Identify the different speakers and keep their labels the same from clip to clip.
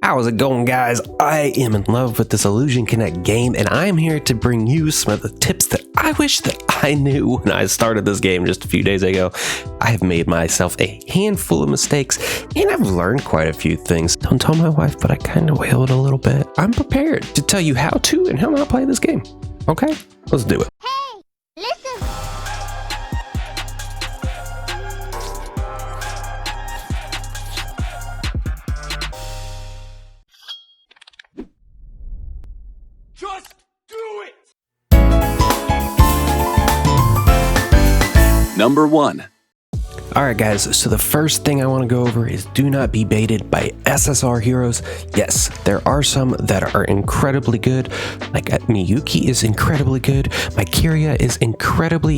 Speaker 1: How's it going, guys? I am in love with this Illusion Connect game, and I am here to bring you some of the tips that I wish that I knew when I started this game just a few days ago. I have made myself a handful of mistakes, and I've learned quite a few things. Don't tell my wife, but I kind of wailed a little bit. I'm prepared to tell you how to and how not to play this game. Okay, let's do it.
Speaker 2: Hey, listen!
Speaker 3: Just do it! Number 1.
Speaker 1: Alright guys, so the first thing I want to go over is do not be baited by SSR heroes. Yes, there are some that are incredibly good, like Miyuki is incredibly good, my Kiria is incredibly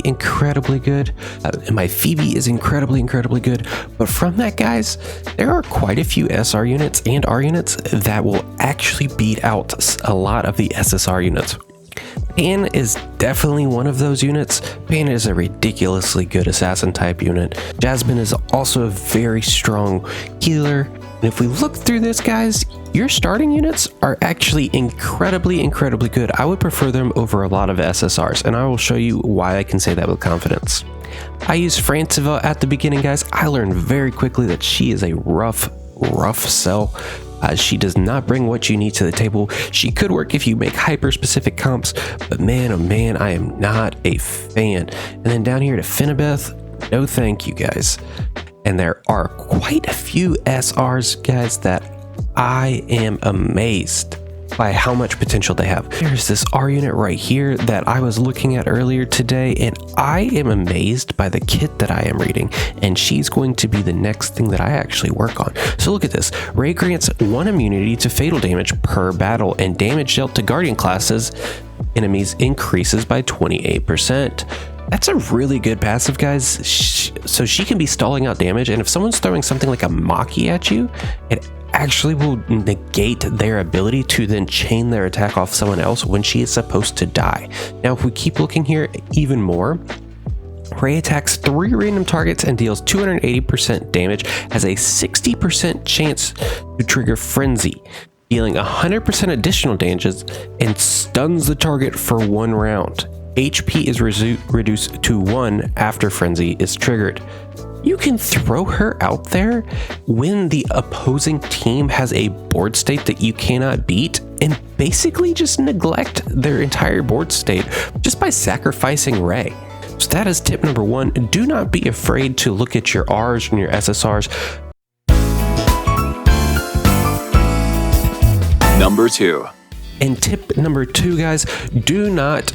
Speaker 1: good, and my Phoebe is incredibly good, but from that guys, there are quite a few SR units and R units that will actually beat out a lot of the SSR units. Pan is definitely one of those units. Pan is a ridiculously good assassin type unit. Jasmine is also a very strong healer. And if we look through this, guys, your starting units are actually incredibly good. I would prefer them over a lot of SSRs, and I will show you why I can say that with confidence. I use Franciva at the beginning, guys. I learned very quickly that she is a rough sell. She does not bring what you need to the table. She could work if you make hyper-specific comps, but man, oh man, I am not a fan. And then down here to Finnabeth, no thank you, guys. And there are quite a few SRs, guys, that I am amazed by how much potential they have. There's this R unit right here that I was looking at earlier today, and I am amazed by the kit that I am reading, and she's going to be the next thing that I actually work on. So look at this. Ray grants 1 immunity to fatal damage per battle, and damage dealt to Guardian classes enemies increases by 28%. That's a really good passive, guys. So she can be stalling out damage, and if someone's throwing something like a Maki at you, it actually will negate their ability to then chain their attack off someone else when she is supposed to die. Now, if we keep looking here even more, Ray attacks 3 random targets and deals 280% damage, has a 60% chance to trigger Frenzy, dealing 100% additional damage, and stuns the target for 1 round. HP is reduced to 1 after Frenzy is triggered. You can throw her out there when the opposing team has a board state that you cannot beat and basically just neglect their entire board state just by sacrificing Ray. So that is tip number 1. Do not be afraid to look at your Rs and your SSRs.
Speaker 3: Number 2.
Speaker 1: And tip number 2, guys, do not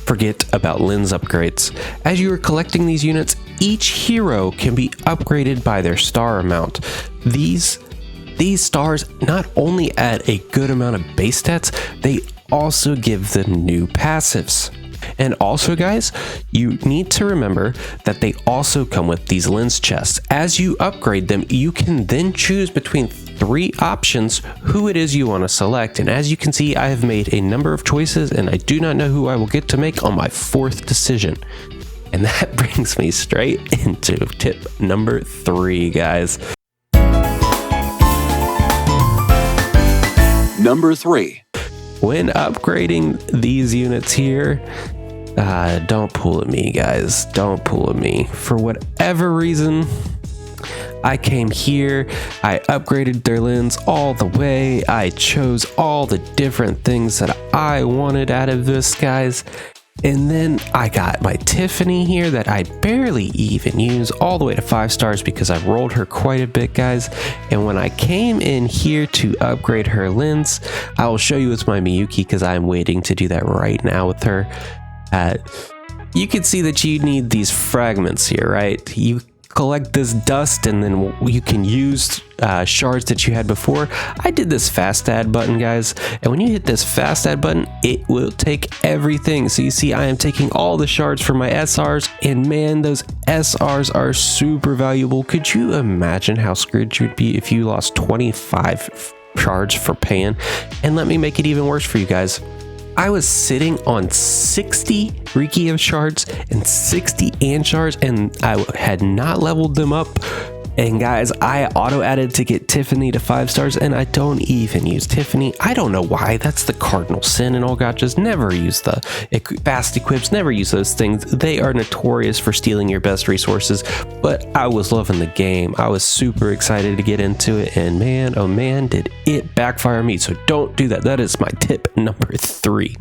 Speaker 1: forget about lens upgrades. As you are collecting these units, each hero can be upgraded by their star amount. These stars not only add a good amount of base stats, they also give them new passives. And also, guys, you need to remember that they also come with these lens chests. As you upgrade them, you can then choose between 3 options who it is you want to select. And as you can see, I have made a number of choices, and I do not know who I will get to make on my 4th decision. And that brings me straight into tip number 3, guys.
Speaker 3: Number 3.
Speaker 1: When upgrading these units here, don't pull at me, guys. Don't pull at me. For whatever reason, I came here, I upgraded their lens all the way, I chose all the different things that I wanted out of this, guys. And then I got my Tiffany here that I barely even use, all the way to 5 stars because I rolled her quite a bit, guys. And when I came in here to upgrade her lens, I will show you it's my Miyuki because I'm waiting to do that right now with her. You can see that you need these fragments here, right? You collect this dust and then you can use shards that you had before. I did this fast add button, guys, and when you hit this fast add button, it will take everything. So you see I am taking all the shards for my SRs, and man, those SRs are super valuable. Could you imagine how screwed you would be if you lost 25 shards for Pan? And let me make it even worse for you guys. I was sitting on 60 Riki of shards and 60 Ant shards, and I had not leveled them up And guys, I auto added to get Tiffany to 5 stars, and I don't even use Tiffany. I don't know why. That's the cardinal sin in all gachas. Never use the fast equips, never use those things. They are notorious for stealing your best resources, but I was loving the game. I was super excited to get into it, and man, oh man, did it backfire me. So don't do that. That is my tip number 3.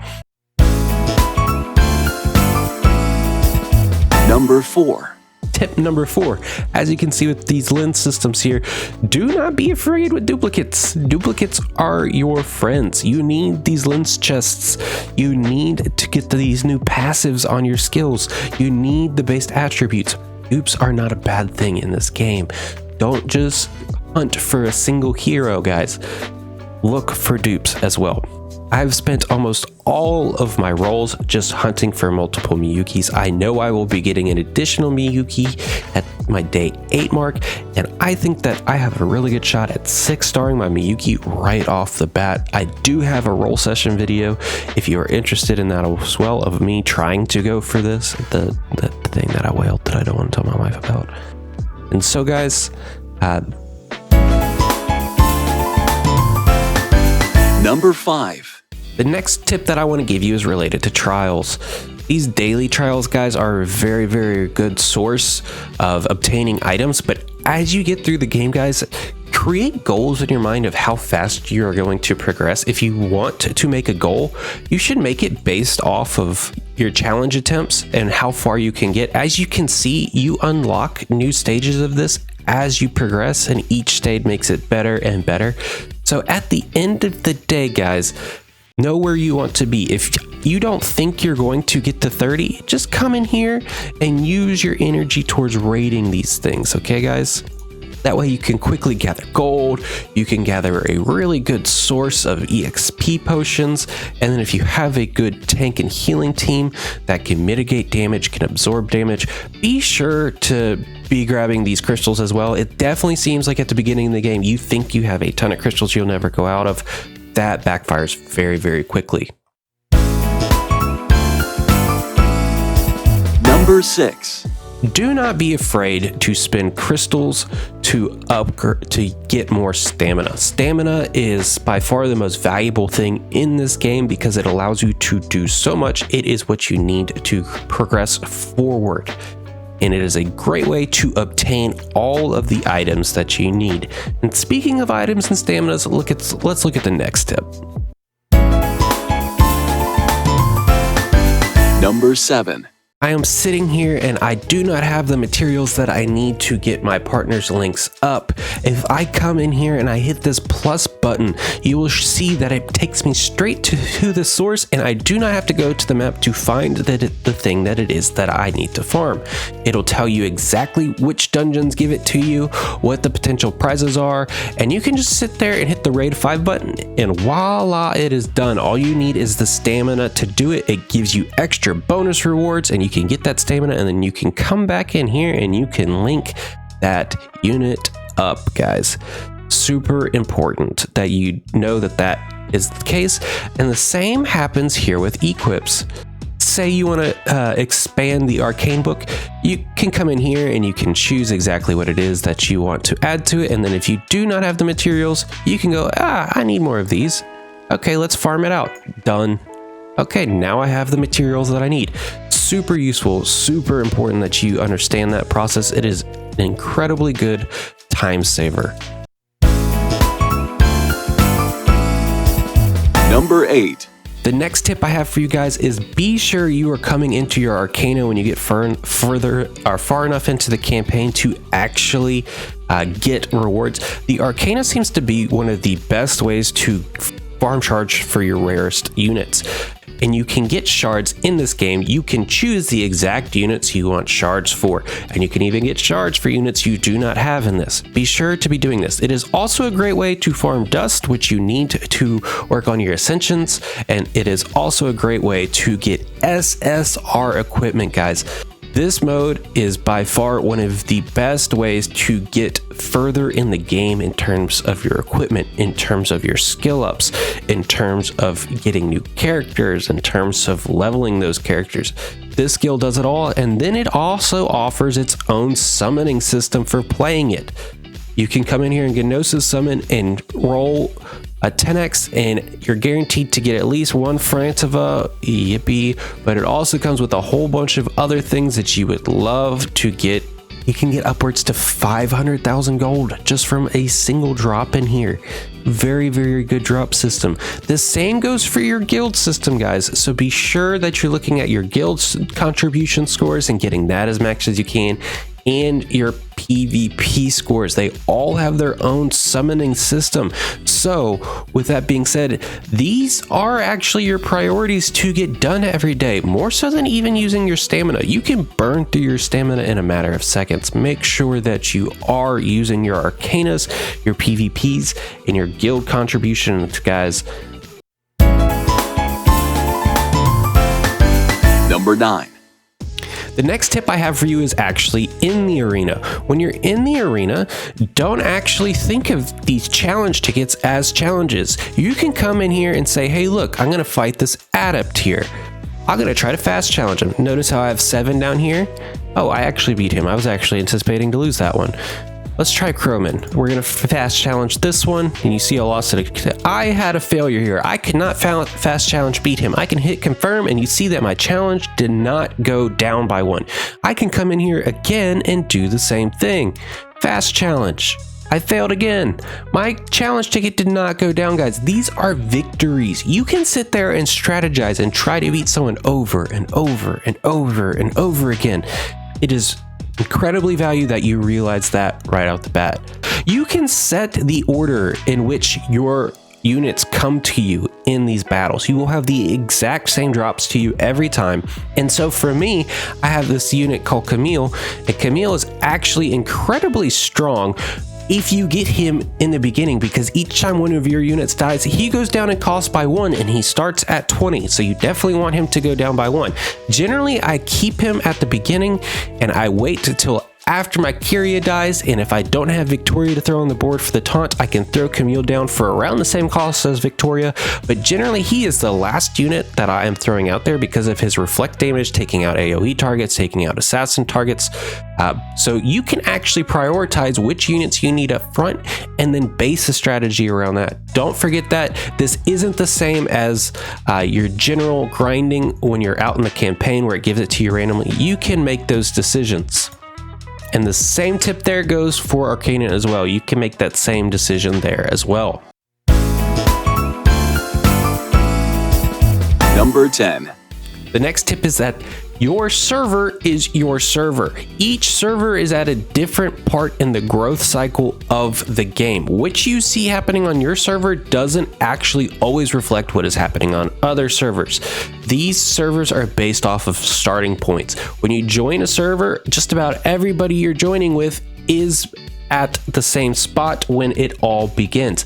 Speaker 3: Number 4.
Speaker 1: Tip number 4, as you can see with these lens systems here, do not be afraid with duplicates. Duplicates are your friends. You need these lens chests. You need to get these new passives on your skills. You need the based attributes. Dupes are not a bad thing in this game. Don't just hunt for a single hero, guys. Look for dupes as well. I've spent almost all of my rolls just hunting for multiple Miyukis. I know I will be getting an additional Miyuki at my day 8 mark, and I think that I have a really good shot at 6-starring my Miyuki right off the bat. I do have a roll session video if you are interested in that as well, of me trying to go for this, the thing that I wailed that I don't want to tell my wife about. And so guys,
Speaker 3: Number 5.
Speaker 1: the next tip that I want to give you is related to trials. These daily trials, guys, are a very, very good source of obtaining items, but as you get through the game, guys, create goals in your mind of how fast you are going to progress. If you want to make a goal, you should make it based off of your challenge attempts and how far you can get. As you can see, you unlock new stages of this as you progress, and each stage makes it better and better. So at the end of the day, guys, know where you want to be. If you don't think you're going to get to 30, just come in here and use your energy towards raiding these things, okay guys? That way you can quickly gather gold, you can gather a really good source of EXP potions, and then if you have a good tank and healing team that can mitigate damage, can absorb damage, be sure to be grabbing these crystals as well. It definitely seems like at the beginning of the game you think you have a ton of crystals you'll never go out of. That backfires very, very quickly.
Speaker 3: Number 6.
Speaker 1: Do not be afraid to spend crystals to upgrade, to get more stamina. Stamina is by far the most valuable thing in this game because it allows you to do so much. It is what you need to progress forward. And it is a great way to obtain all of the items that you need. And speaking of items and staminas, let's look at the next tip.
Speaker 3: Number 7.
Speaker 1: I am sitting here and I do not have the materials that I need to get my partner's links up. If I come in here and I hit this plus button, you will see that it takes me straight to the source, and I do not have to go to the map to find the thing that it is that I need to farm. It'll tell you exactly which dungeons give it to you, what the potential prizes are, and you can just sit there and hit the raid 5 button, and voila, it is done. All you need is the stamina to do it. It gives you extra bonus rewards, and you can get that stamina, and then you can come back in here and you can link that unit up, guys. Super important that you know that that is the case. And the same happens here with equips. Say you want to expand the arcane book, you can come in here and you can choose exactly what it is that you want to add to it. And then if you do not have the materials, you can go, I need more of these. Okay, let's farm it out. Done. Okay, now I have the materials that I need. Super useful, super important that you understand that process. It is an incredibly good time saver.
Speaker 3: Number 8.
Speaker 1: The next tip I have for you guys is be sure you are coming into your Arcana when you get far enough into the campaign to actually get rewards. The Arcana seems to be one of the best ways to farm shards for your rarest units. And you can get shards in this game. You can choose the exact units you want shards for, and you can even get shards for units you do not have in this. Be sure to be doing this. It is also a great way to farm dust, which you need to work on your ascensions, and it is also a great way to get SSR equipment, guys. This mode is by far one of the best ways to get further in the game in terms of your equipment, in terms of your skill ups, in terms of getting new characters, in terms of leveling those characters. This skill does it all, and then it also offers its own summoning system for playing it. You can come in here and Gnosis summon and roll a 10x, and you're guaranteed to get at least one Frantova, yippee, but it also comes with a whole bunch of other things that you would love to get. You can get upwards to 500,000 gold just from a single drop in here. Very, very good drop system. The same goes for your guild system, guys. So be sure that you're looking at your guild's contribution scores and getting that as max as you can, and your PvP scores. They all have their own summoning system. So with that being said, these are actually your priorities to get done every day, more so than even using your stamina. You can burn through your stamina in a matter of seconds. Make sure that you are using your arcanas, your PvPs, and your guild contributions, guys.
Speaker 3: Number 9.
Speaker 1: The next tip I have for you is actually in the arena. When you're in the arena, don't actually think of these challenge tickets as challenges. You can come in here and say, hey, look, I'm gonna fight this adept here. I'm gonna try to fast challenge him. Notice how I have 7 down here? Oh, I actually beat him. I was actually anticipating to lose that one. Let's try Croman. We're gonna fast challenge this one, and you see I lost it. I had a failure here. I could not fast challenge beat him. I can hit confirm, and you see that my challenge did not go down by 1. I can come in here again and do the same thing. Fast challenge. I failed again. My challenge ticket did not go down, guys. These are victories. You can sit there and strategize and try to beat someone over and over and over and over again. It is incredibly valuable that you realize that right out the bat. You can set the order in which your units come to you in these battles. You will have the exact same drops to you every time. And so for me, I have this unit called Camille, and Camille is actually incredibly strong if you get him in the beginning, because each time one of your units dies, he goes down in cost by 1, and he starts at 20. So you definitely want him to go down by 1. Generally, I keep him at the beginning and I wait until after my Kyria dies, and if I don't have Victoria to throw on the board for the taunt, I can throw Camille down for around the same cost as Victoria, but generally he is the last unit that I am throwing out there because of his reflect damage, taking out AoE targets, taking out assassin targets. So you can actually prioritize which units you need up front and then base a strategy around that. Don't forget that this isn't the same as your general grinding when you're out in the campaign where it gives it to you randomly. You can make those decisions. And the same tip there goes for Arcana as well. You can make that same decision there as well.
Speaker 3: Number 10.
Speaker 1: The next tip is that your server is your server. Each server is at a different part in the growth cycle of the game. What you see happening on your server doesn't actually always reflect what is happening on other servers. These servers are based off of starting points. When you join a server, just about everybody you're joining with is at the same spot when it all begins.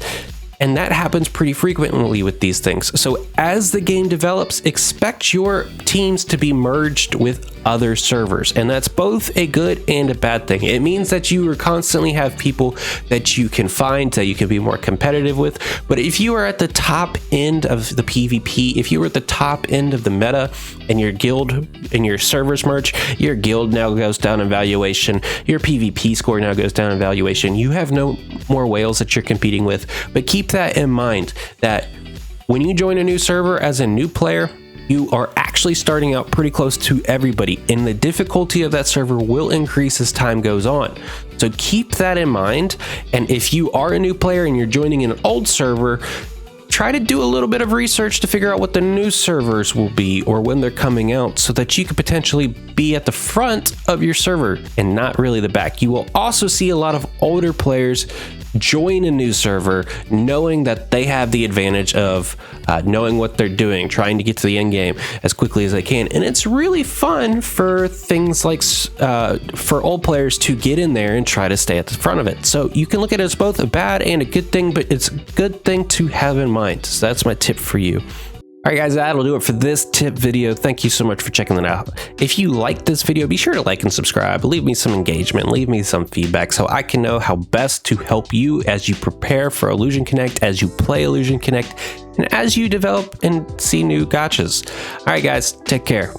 Speaker 1: And that happens pretty frequently with these things. So as the game develops, expect your teams to be merged with other servers. And that's both a good and a bad thing. It means that you constantly have people that you can find, that you can be more competitive with. But if you are at the top end of the PvP, if you were at the top end of the meta and your guild and your servers merge, your guild now goes down in valuation, your PvP score now goes down in valuation. You have no more whales that you're competing with. But keep that in mind, that when you join a new server as a new player, you are actually starting out pretty close to everybody, and the difficulty of that server will increase as time goes on. So keep that in mind. And if you are a new player and you're joining an old server, try to do a little bit of research to figure out what the new servers will be or when they're coming out, so that you could potentially be at the front of your server and not really the back. You will also see a lot of older players join a new server knowing that they have the advantage of knowing what they're doing, trying to get to the end game as quickly as they can. And it's really fun for things like for old players to get in there and try to stay at the front of it. So you can look at it as both a bad and a good thing, but it's a good thing to have in mind. So that's my tip for you. All right, guys, that'll do it for this tip video. Thank you so much for checking that out. If you liked this video, be sure to like and subscribe. Leave me some engagement, leave me some feedback so I can know how best to help you as you prepare for Illusion Connect, as you play Illusion Connect, and as you develop and see new gachas. All right, guys, take care.